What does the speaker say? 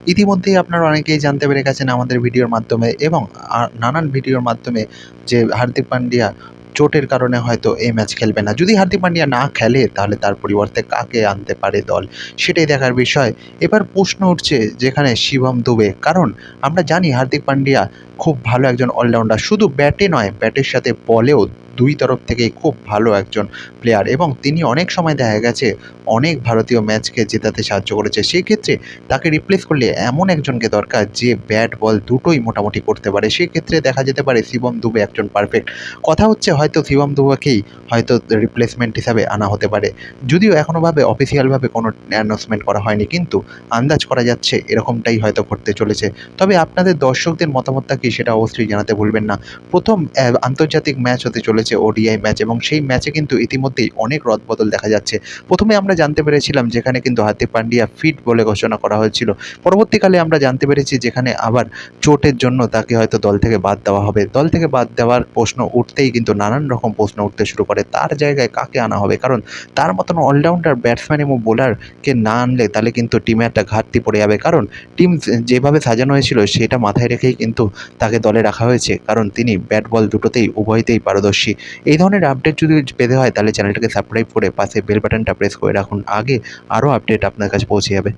ইতিমধ্যেই আপনারা অনেকেই জানতে পেরে গেছেন আমাদের ভিডিওর মাধ্যমে এবং নানান ভিডিওর মাধ্যমে যে হার্দিক পান্ডিয়া চোটের কারণে হয়তো এই ম্যাচ খেলবে না। যদি হার্দিক পান্ডিয়া না খেলে তাহলে তার পরিবর্তে কাকে আনতে পারে দল, সেটাই দেখার বিষয়। এবার প্রশ্ন উঠছে যেখানে শিবম দুবে, কারণ আমরা জানি হার্দিক পান্ডিয়া খুব ভালো একজন অলরাউন্ডার, শুধু ব্যাটে নয় ব্যাটের সাথে বলেও দুই তরফ থেকেই খুব ভালো একজন প্লেয়ার এবং তিনি অনেক সময় দেখা গেছে অনেক ভারতীয় ম্যাচকে জেতাতে সাহায্য করেছে। সেই ক্ষেত্রে তাকে রিপ্লেস করলে এমন একজনকে দরকার যে ব্যাট বল দুটোই মোটামুটি করতে পারে। সেক্ষেত্রে দেখা যেতে পারে শিবম দুবে একজন পারফেক্ট। কথা হচ্ছে হয়তো শিবম দুবেকেই হয়তো রিপ্লেসমেন্ট হিসাবে আনা হতে পারে। যদিও এখনোভাবে অফিসিয়ালভাবে কোনো অ্যানাউন্সমেন্ট করা হয়নি, কিন্তু আন্দাজ করা যাচ্ছে এরকমটাই হয়তো ঘটতে চলেছে। তবে আপনাদের দর্শকদের মতামতটা কী সেটা অবশ্যই জানাতে ভুলবেন না। প্রথম আন্তর্জাতিক ম্যাচ হতে চলেছে ওডিআই ম্যাচ এবং সেই ম্যাচে কিন্তু ইতিমধ্যেই অনেক রদবদল দেখা যাচ্ছে। প্রথমে আমরা জানতে পেরেছিলাম যেখানে কিন্তু হার্দিক পান্ডিয়া ফিট বলে ঘোষণা করা হয়েছিল। পরবর্তীকালে আমরা জানতে পেরেছি যেখানে আবার চোটের জন্য তাকে হয়তো দল থেকে বাদ দেওয়া হবে। দল থেকে বাদ দেওয়ার প্রশ্ন উঠতেই কিন্তু নানান রকম প্রশ্ন উঠতে শুরু করে। তার জায়গায় কাকে আনা হবে? কারণ তার মতন অলরাউন্ডার ব্যাটসম্যান এবং বোলারকে না আনলে তাহলে কিন্তু টিমে একটা ঘাটতি পড়ে যাবে। কারণ টিম যেভাবে সাজানো হয়েছিল সেটা মাথায় রেখেই কিন্তু তাকে দলে রাখা হয়েছে। কারণ তিনি ব্যাট বল দুটোতেই উভয়তেই পারদর্শী। এই ধরনের আপডেট যদি পেতে হয় তাহলে চ্যানেলটাকে সাবস্ক্রাইব করে পাশে বেল বাটনটা প্রেস করে রাখুন। আগে আরও আপডেট আপনার কাছে পৌঁছে যাবে।